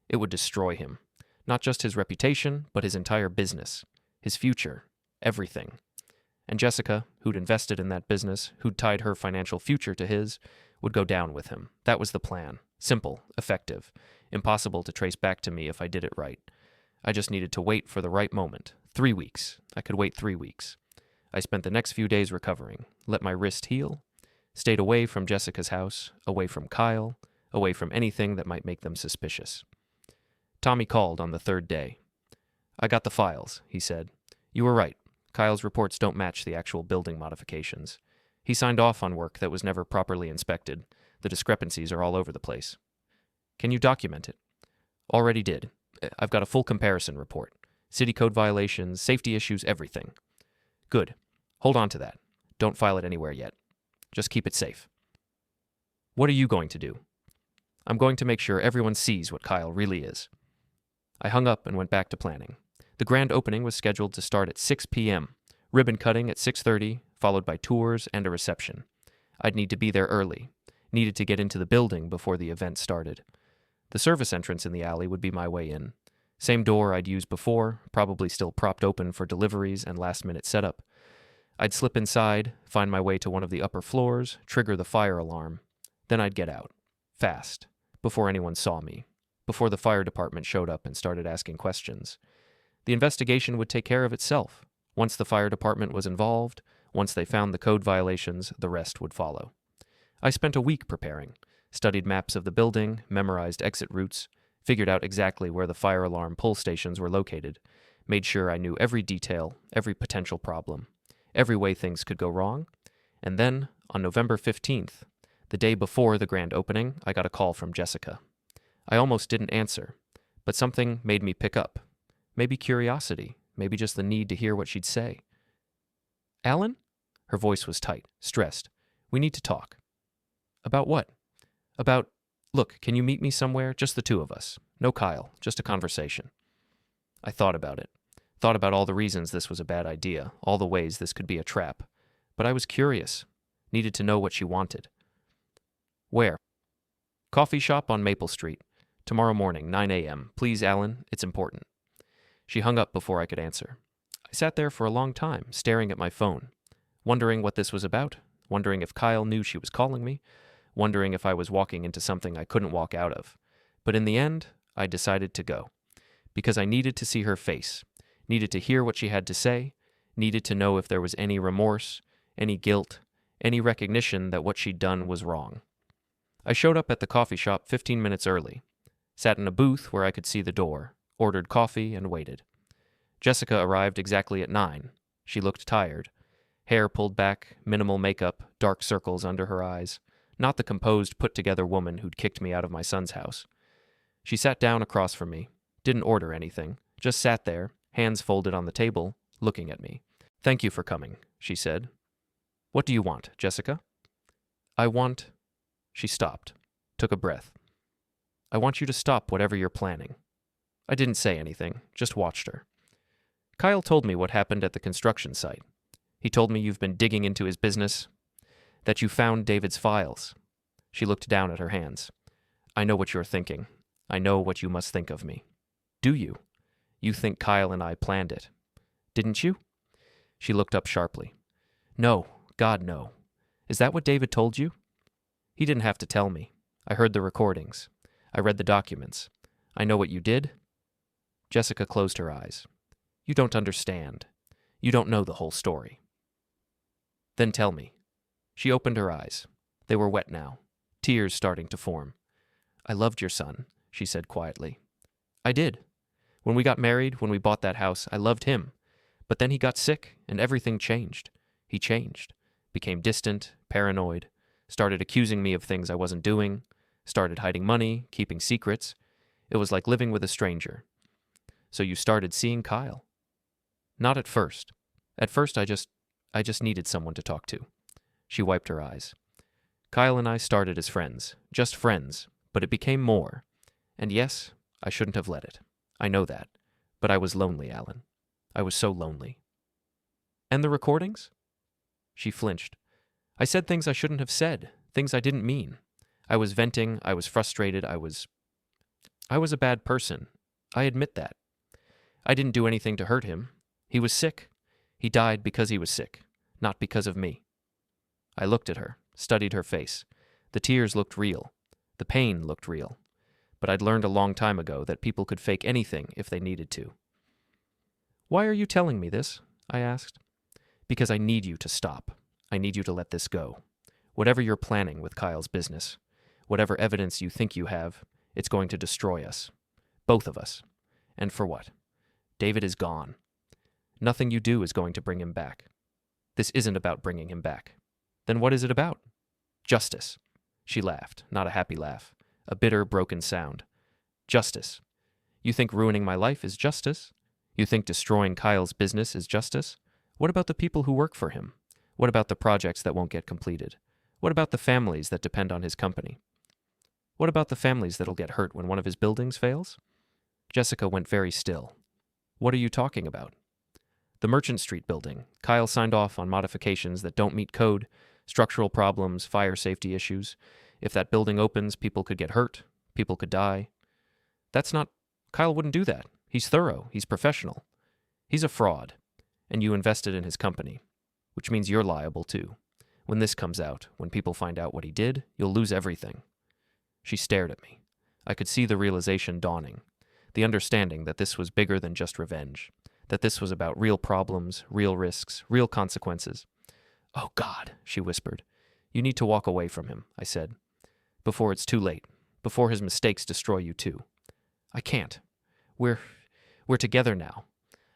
It would destroy him. Not just his reputation, but his entire business, his future, everything. And Jessica, who'd invested in that business, who'd tied her financial future to his, would go down with him. That was the plan. Simple, effective, impossible to trace back to me if I did it right. I just needed to wait for the right moment. 3 weeks. I could wait 3 weeks. I spent the next few days recovering, let my wrist heal, stayed away from Jessica's house, away from Kyle, away from anything that might make them suspicious. Tommy called on the 3rd day. I got the files, he said. You were right. Kyle's reports don't match the actual building modifications. He signed off on work that was never properly inspected. The discrepancies are all over the place. Can you document it? Already did. I've got a full comparison report. City code violations, safety issues, everything. Good. Hold on to that. Don't file it anywhere yet. Just keep it safe. What are you going to do? I'm going to make sure everyone sees what Kyle really is. I hung up and went back to planning. The grand opening was scheduled to start at 6 p.m., ribbon cutting at 6:30, followed by tours and a reception. I'd need to be there early, needed to get into the building before the event started. The service entrance in the alley would be my way in. Same door I'd used before, probably still propped open for deliveries and last-minute setup. I'd slip inside, find my way to one of the upper floors, trigger the fire alarm. Then I'd get out. Fast. Before anyone saw me. Before the fire department showed up and started asking questions. The investigation would take care of itself. Once the fire department was involved, once they found the code violations, the rest would follow. I spent a week preparing, studied maps of the building, memorized exit routes, figured out exactly where the fire alarm pull stations were located, made sure I knew every detail, every potential problem, every way things could go wrong, and then, on November 15th, the day before the grand opening, I got a call from Jessica. I almost didn't answer, but something made me pick up. Maybe curiosity, maybe just the need to hear what she'd say. Alan? Her voice was tight, stressed. "We need to talk." "About what?" Look, can you meet me somewhere? Just the two of us. No Kyle, just a conversation." I thought about it. Thought about all the reasons this was a bad idea, all the ways this could be a trap. But I was curious. Needed to know what she wanted. "Where?" "Coffee shop on Maple Street. Tomorrow morning, 9 a.m. Please, Alan, it's important." She hung up before I could answer. I sat there for a long time, staring at my phone, wondering what this was about, wondering if Kyle knew she was calling me, wondering if I was walking into something I couldn't walk out of. But in the end, I decided to go. Because I needed to see her face, needed to hear what she had to say, needed to know if there was any remorse, any guilt, any recognition that what she'd done was wrong. I showed up at the coffee shop 15 minutes early, sat in a booth where I could see the door, ordered coffee, and waited. Jessica arrived exactly at 9. She looked tired. Hair pulled back, minimal makeup, dark circles under her eyes. Not the composed, put-together woman who'd kicked me out of my son's house. She sat down across from me, didn't order anything, just sat there, hands folded on the table, looking at me. "Thank you for coming," she said. "What do you want, Jessica?" "I want—" She stopped, took a breath. "I want you to stop whatever you're planning." I didn't say anything, just watched her. "Kyle told me what happened at the construction site. He told me you've been digging into his business, that you found David's files." She looked down at her hands. "I know what you're thinking. I know what you must think of me." "Do you? You think Kyle and I planned it. Didn't you?" She looked up sharply. "No, God, no. Is that what David told you?" "He didn't have to tell me. I heard the recordings. I read the documents. I know what you did." Jessica closed her eyes. "You don't understand. You don't know the whole story." "Then tell me." She opened her eyes. They were wet now, tears starting to form. "I loved your son," she said quietly. "I did. When we got married, when we bought that house, I loved him. But then he got sick, and everything changed. He changed, became distant, paranoid, started accusing me of things I wasn't doing, started hiding money, keeping secrets. It was like living with a stranger." "So you started seeing Kyle?" "Not at first. At first I just needed someone to talk to." She wiped her eyes. "Kyle and I started as friends, just friends, but it became more. And yes, I shouldn't have let it. I know that. But I was lonely, Alan. I was so lonely." "And the recordings?" She flinched. "I said things I shouldn't have said, things I didn't mean. I was venting, I was frustrated, I was a bad person. I admit that. I didn't do anything to hurt him. He was sick. He died because he was sick, not because of me." I looked at her, studied her face. The tears looked real. The pain looked real. But I'd learned a long time ago that people could fake anything if they needed to. "Why are you telling me this?" I asked. "Because I need you to stop. I need you to let this go. Whatever you're planning with Kyle's business, whatever evidence you think you have, it's going to destroy us. Both of us. And for what? David is gone. Nothing you do is going to bring him back. This isn't about bringing him back. Then what is it about? Justice." She laughed, not a happy laugh, a bitter, broken sound. "Justice. You think ruining my life is justice? You think destroying Kyle's business is justice? What about the people who work for him? What about the projects that won't get completed? What about the families that depend on his company? What about the families that'll get hurt when one of his buildings fails?" Jessica went very still. "What are you talking about?" "The Merchant Street building. Kyle signed off on modifications that don't meet code, structural problems, fire safety issues. If that building opens, people could get hurt, people could die. That's not... Kyle wouldn't do that. He's thorough, he's professional. He's a fraud, and you invested in his company, which means you're liable too. When this comes out, when people find out what he did, you'll lose everything." She stared at me. I could see the realization dawning, the understanding that this was bigger than just revenge, that this was about real problems, real risks, real consequences. "Oh, God," she whispered. "You need to walk away from him," I said. "Before it's too late, before his mistakes destroy you too." "I can't. We're together now.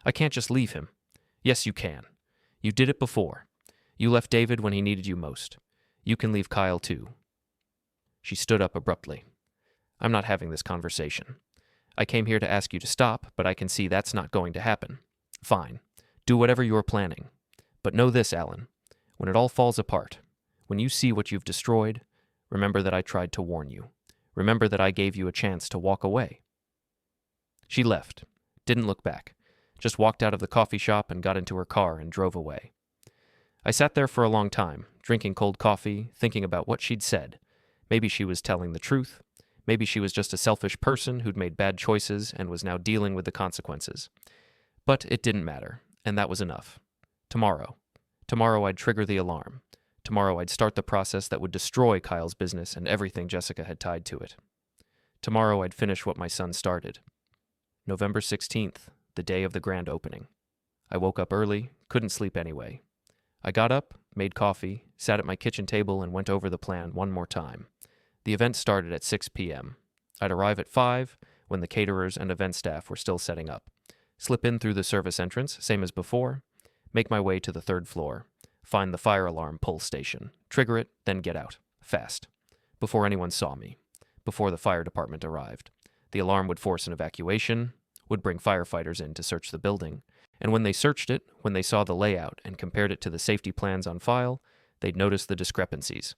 I can't just leave him." "Yes, you can. You did it before. You left David when he needed you most. You can leave Kyle too." She stood up abruptly. "I'm not having this conversation. I came here to ask you to stop, but I can see that's not going to happen. Fine. Do whatever you're planning. But know this, Alan. When it all falls apart, when you see what you've destroyed, remember that I tried to warn you. Remember that I gave you a chance to walk away." She left, didn't look back, just walked out of the coffee shop and got into her car and drove away. I sat there for a long time, drinking cold coffee, thinking about what she'd said. Maybe she was telling the truth. Maybe she was just a selfish person who'd made bad choices and was now dealing with the consequences. But it didn't matter, and that was enough. Tomorrow I'd trigger the alarm. Tomorrow I'd start the process that would destroy Kyle's business and everything Jessica had tied to it. Tomorrow I'd finish what my son started. November 16th, the day of the grand opening. I woke up early, couldn't sleep anyway. I got up, made coffee, sat at my kitchen table and went over the plan one more time. The event started at 6 p.m. I'd arrive at 5 when the caterers and event staff were still setting up. Slip in through the service entrance, same as before. Make my way to the 3rd floor. Find the fire alarm pull station. Trigger it, then get out. Fast. Before anyone saw me. Before the fire department arrived. The alarm would force an evacuation, would bring firefighters in to search the building, and when they searched it, when they saw the layout and compared it to the safety plans on file, they'd notice the discrepancies.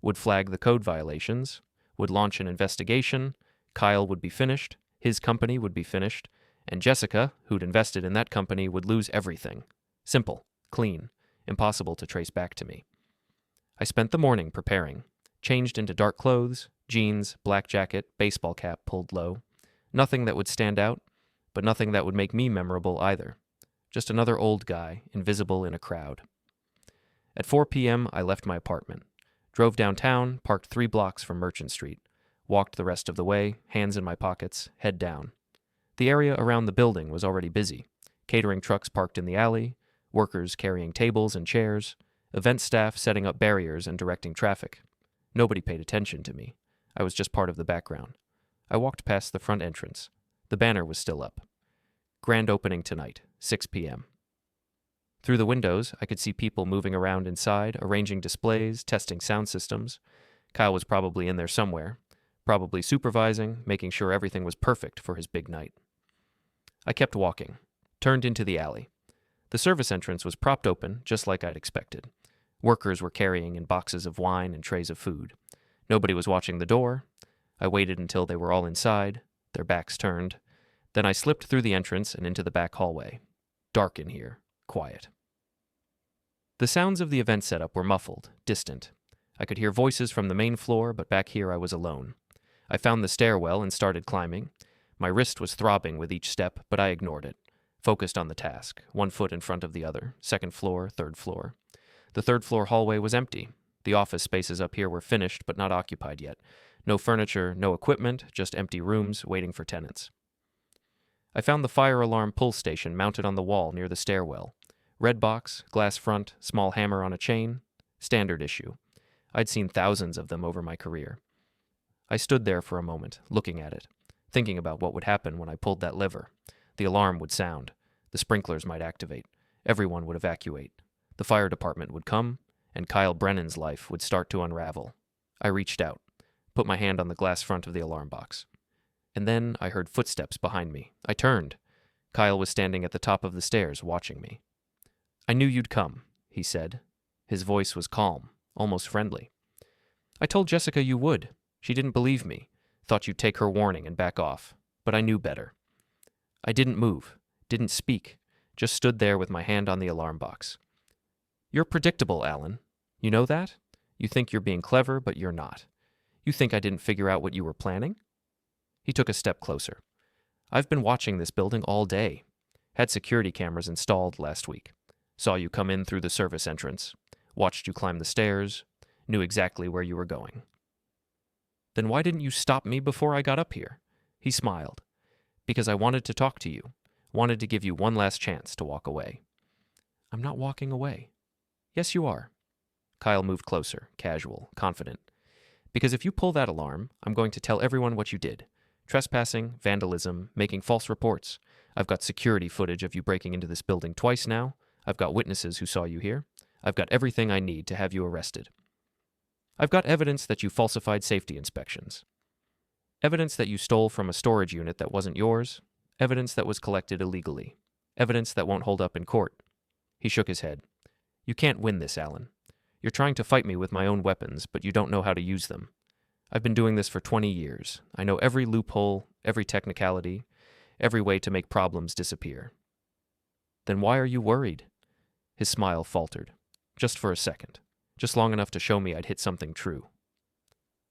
Would flag the code violations, would launch an investigation, Kyle would be finished, his company would be finished, and Jessica, who'd invested in that company, would lose everything. Simple, clean, impossible to trace back to me. I spent the morning preparing, changed into dark clothes, jeans, black jacket, baseball cap pulled low. Nothing that would stand out, but nothing that would make me memorable either. Just another old guy, invisible in a crowd. At 4 p.m., I left my apartment. Drove downtown, parked 3 blocks from Merchant Street. Walked the rest of the way, hands in my pockets, head down. The area around the building was already busy. Catering trucks parked in the alley, workers carrying tables and chairs, event staff setting up barriers and directing traffic. Nobody paid attention to me. I was just part of the background. I walked past the front entrance. The banner was still up. Grand opening tonight, 6 p.m. Through the windows, I could see people moving around inside, arranging displays, testing sound systems. Kyle was probably in there somewhere, probably supervising, making sure everything was perfect for his big night. I kept walking, turned into the alley. The service entrance was propped open, just like I'd expected. Workers were carrying in boxes of wine and trays of food. Nobody was watching the door. I waited until they were all inside, their backs turned. Then I slipped through the entrance and into the back hallway. Dark in here, quiet. The sounds of the event setup were muffled, distant. I could hear voices from the main floor, but back here I was alone. I found the stairwell and started climbing. My wrist was throbbing with each step, but I ignored it. Focused on the task, 1 foot in front of the other, 2nd floor, 3rd floor. The 3rd floor hallway was empty. The office spaces up here were finished but not occupied yet. No furniture, no equipment, just empty rooms waiting for tenants. I found the fire alarm pull station mounted on the wall near the stairwell. Red box, glass front, small hammer on a chain. Standard issue. I'd seen thousands of them over my career. I stood there for a moment, looking at it, thinking about what would happen when I pulled that lever. The alarm would sound. The sprinklers might activate. Everyone would evacuate. The fire department would come, and Kyle Brennan's life would start to unravel. I reached out, put my hand on the glass front of the alarm box. And then I heard footsteps behind me. I turned. Kyle was standing at the top of the stairs, watching me. "I knew you'd come," he said. His voice was calm, almost friendly. "I told Jessica you would. She didn't believe me. Thought you'd take her warning and back off. But I knew better." I didn't move, didn't speak, just stood there with my hand on the alarm box. "You're predictable, Alan. You know that? You think you're being clever, but you're not. You think I didn't figure out what you were planning?" He took a step closer. "I've been watching this building all day. Had security cameras installed last week. Saw you come in through the service entrance. Watched you climb the stairs. Knew exactly where you were going." "Then why didn't you stop me before I got up here?" He smiled. "Because I wanted to talk to you. Wanted to give you one last chance to walk away." "I'm not walking away." "Yes, you are." Kyle moved closer, casual, confident. "Because if you pull that alarm, I'm going to tell everyone what you did. Trespassing, vandalism, making false reports. I've got security footage of you breaking into this building twice now. I've got witnesses who saw you here. I've got everything I need to have you arrested. I've got evidence that you falsified safety inspections. Evidence that you stole from a storage unit that wasn't yours. Evidence that was collected illegally. Evidence that won't hold up in court." He shook his head. "You can't win this, Alan. You're trying to fight me with my own weapons, but you don't know how to use them. I've been doing this for 20 years. I know every loophole, every technicality, every way to make problems disappear. Then why are you worried? His smile faltered. Just for a second. Just long enough to show me I'd hit something true.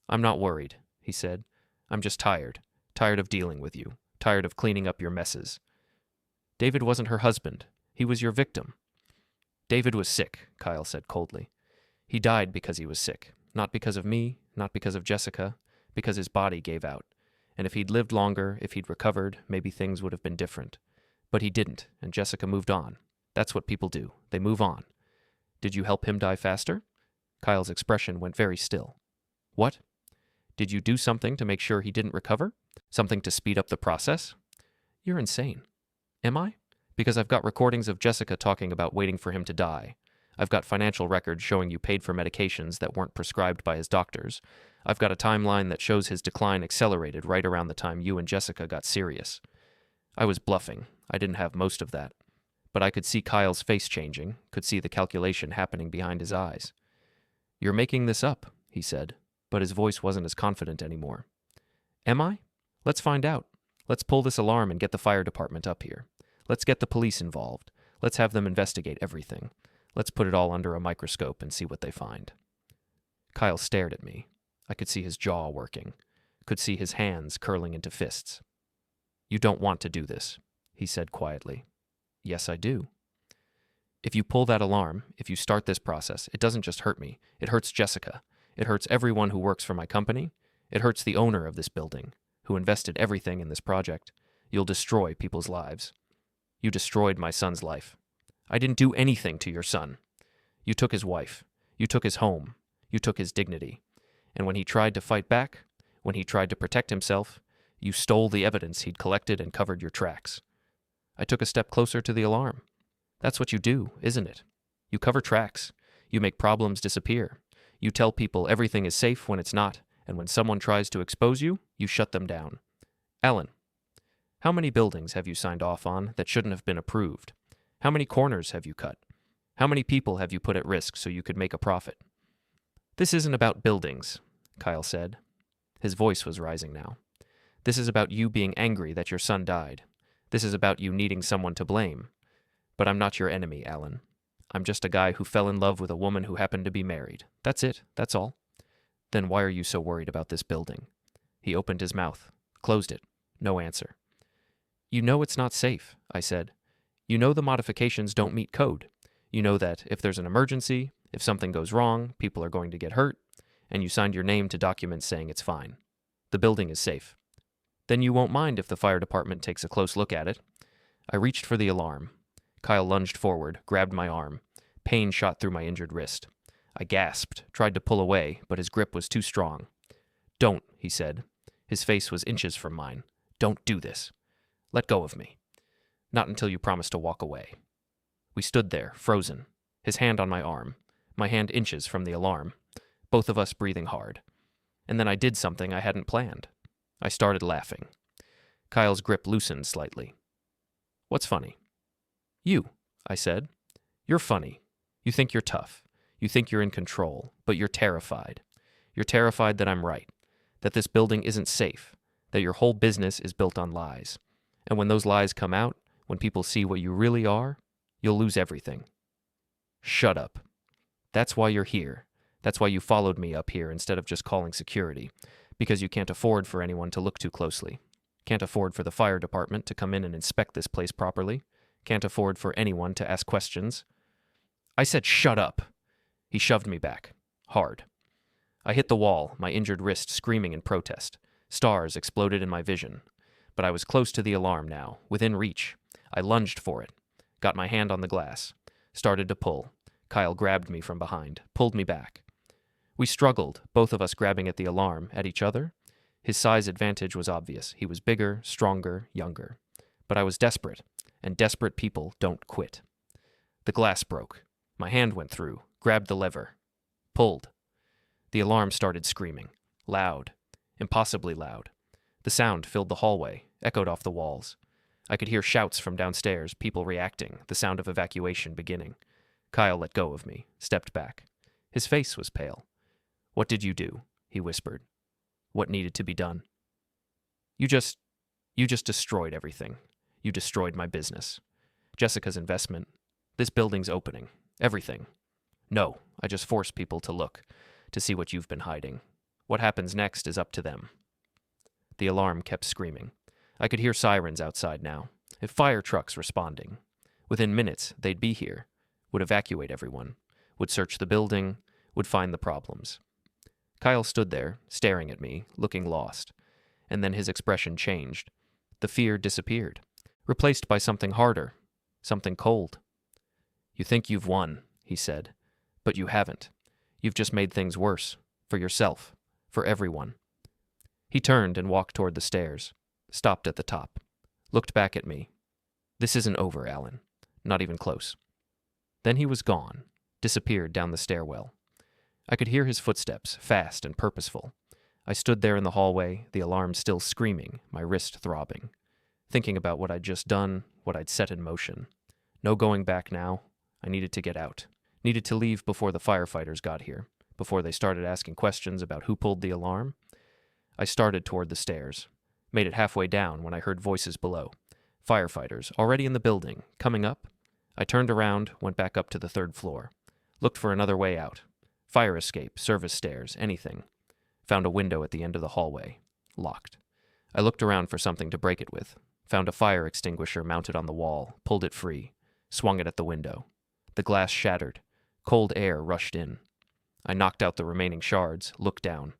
I'm not worried, he said. I'm just tired. Tired of dealing with you. Tired of cleaning up your messes. David wasn't her husband. He was your victim. David was sick, Kyle said coldly. He died because he was sick. Not because of me, not because of Jessica, because his body gave out. And if he'd lived longer, if he'd recovered, maybe things would have been different. But he didn't, and Jessica moved on. That's what people do. They move on. Did you help him die faster? Kyle's expression went very still. What? Did you do something to make sure he didn't recover? Something to speed up the process? You're insane. Am I? Because I've got recordings of Jessica talking about waiting for him to die. I've got financial records showing you paid for medications that weren't prescribed by his doctors. I've got a timeline that shows his decline accelerated right around the time you and Jessica got serious. I was bluffing. I didn't have most of that. But I could see Kyle's face changing, could see the calculation happening behind his eyes. You're making this up, he said, but his voice wasn't as confident anymore. Am I? Let's find out. Let's pull this alarm and get the fire department up here. Let's get the police involved. Let's have them investigate everything. Let's put it all under a microscope and see what they find. Kyle stared at me. I could see his jaw working, could see his hands curling into fists. You don't want to do this, he said quietly. Yes, I do. If you pull that alarm, if you start this process, it doesn't just hurt me. It hurts Jessica. It hurts everyone who works for my company. It hurts the owner of this building, who invested everything in this project. You'll destroy people's lives. You destroyed my son's life. I didn't do anything to your son. You took his wife. You took his home. You took his dignity. And when he tried to fight back, when he tried to protect himself, you stole the evidence he'd collected and covered your tracks. I took a step closer to the alarm. That's what you do, isn't it? You cover tracks. You make problems disappear. You tell people everything is safe when it's not, and when someone tries to expose you, you shut them down. Alan, how many buildings have you signed off on that shouldn't have been approved? How many corners have you cut? How many people have you put at risk so you could make a profit? This isn't about buildings, Kyle said. His voice was rising now. This is about you being angry that your son died. This is about you needing someone to blame. But I'm not your enemy, Alan. I'm just a guy who fell in love with a woman who happened to be married. That's it. That's all. Then why are you so worried about this building? He opened his mouth, closed it. No answer. You know it's not safe, I said. You know the modifications don't meet code. You know that if there's an emergency, if something goes wrong, people are going to get hurt, and you signed your name to documents saying it's fine. The building is safe. Then you won't mind if the fire department takes a close look at it. I reached for the alarm. Kyle lunged forward, grabbed my arm. Pain shot through my injured wrist. I gasped, tried to pull away, but his grip was too strong. Don't, he said. His face was inches from mine. Don't do this. Let go of me. Not until you promise to walk away. We stood there, frozen, his hand on my arm, my hand inches from the alarm, both of us breathing hard. And then I did something I hadn't planned. I started laughing. Kyle's grip loosened slightly. What's funny? You, I said. You're funny. You think you're tough. You think you're in control, but you're terrified. You're terrified that I'm right, that this building isn't safe, that your whole business is built on lies. And when those lies come out, when people see what you really are, you'll lose everything. Shut up. That's why you're here. That's why you followed me up here instead of just calling security, because you can't afford for anyone to look too closely. Can't afford for the fire department to come in and inspect this place properly. Can't afford for anyone to ask questions. I said, shut up. He shoved me back. Hard. I hit the wall, my injured wrist screaming in protest. Stars exploded in my vision. But I was close to the alarm now, within reach. I lunged for it. Got my hand on the glass. Started to pull. Kyle grabbed me from behind, pulled me back. We struggled, both of us grabbing at the alarm, at each other. His size advantage was obvious. He was bigger, stronger, younger. But I was desperate, and desperate people don't quit. The glass broke. My hand went through, grabbed the lever. Pulled. The alarm started screaming. Loud. Impossibly loud. The sound filled the hallway, echoed off the walls. I could hear shouts from downstairs, people reacting, the sound of evacuation beginning. Kyle let go of me, stepped back. His face was pale. "What did you do?" he whispered. "What needed to be done?" You just destroyed everything. You destroyed my business. Jessica's investment. This building's opening. Everything. No, I just force people to look, to see what you've been hiding. What happens next is up to them." The alarm kept screaming. I could hear sirens outside now. Fire trucks responding. Within minutes, they'd be here, would evacuate everyone, would search the building, would find the problems. Kyle stood there, staring at me, looking lost. And then his expression changed. The fear disappeared, replaced by something harder, something cold. "You think you've won," he said, "but you haven't. You've just made things worse. For yourself. For everyone." He turned and walked toward the stairs, stopped at the top, looked back at me. "This isn't over, Alan. Not even close." Then he was gone, disappeared down the stairwell. I could hear his footsteps, fast and purposeful. I stood there in the hallway, the alarm still screaming, my wrist throbbing, thinking about what I'd just done, what I'd set in motion. No going back now. I needed to get out. Needed to leave before the firefighters got here, before they started asking questions about who pulled the alarm. I started toward the stairs. Made it halfway down when I heard voices below. Firefighters, already in the building, coming up. I turned around, went back up to the 3rd floor. Looked for another way out. Fire escape, service stairs, anything. Found a window at the end of the hallway. Locked. I looked around for something to break it with. Found a fire extinguisher mounted on the wall, pulled it free. Swung it at the window. The glass shattered. Cold air rushed in. I knocked out the remaining shards, looked down.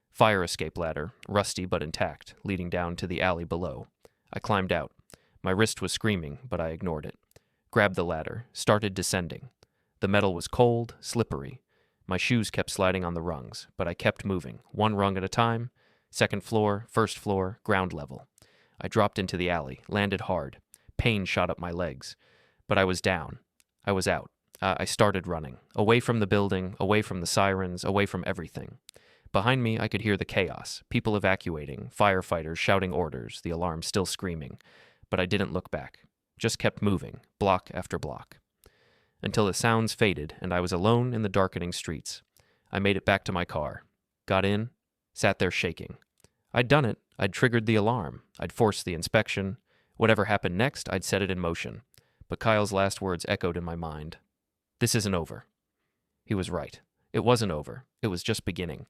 Fire escape ladder, rusty but intact, leading down to the alley below. I climbed out. My wrist was screaming, but I ignored it. Grabbed the ladder, started descending. The metal was cold, slippery. My shoes kept sliding on the rungs, but I kept moving, one rung at a time. 2nd floor, 1st floor, ground level. I dropped into the alley, landed hard. Pain shot up my legs. But I was down. I was out. I started running, away from the building, away from the sirens, away from everything. Behind me, I could hear the chaos, people evacuating, firefighters shouting orders, the alarm still screaming. But I didn't look back. Just kept moving, block after block. Until the sounds faded and I was alone in the darkening streets. I made it back to my car. Got in, sat there shaking. I'd done it. I'd triggered the alarm. I'd forced the inspection. Whatever happened next, I'd set it in motion. But Kyle's last words echoed in my mind. "This isn't over." He was right. It wasn't over. It was just beginning.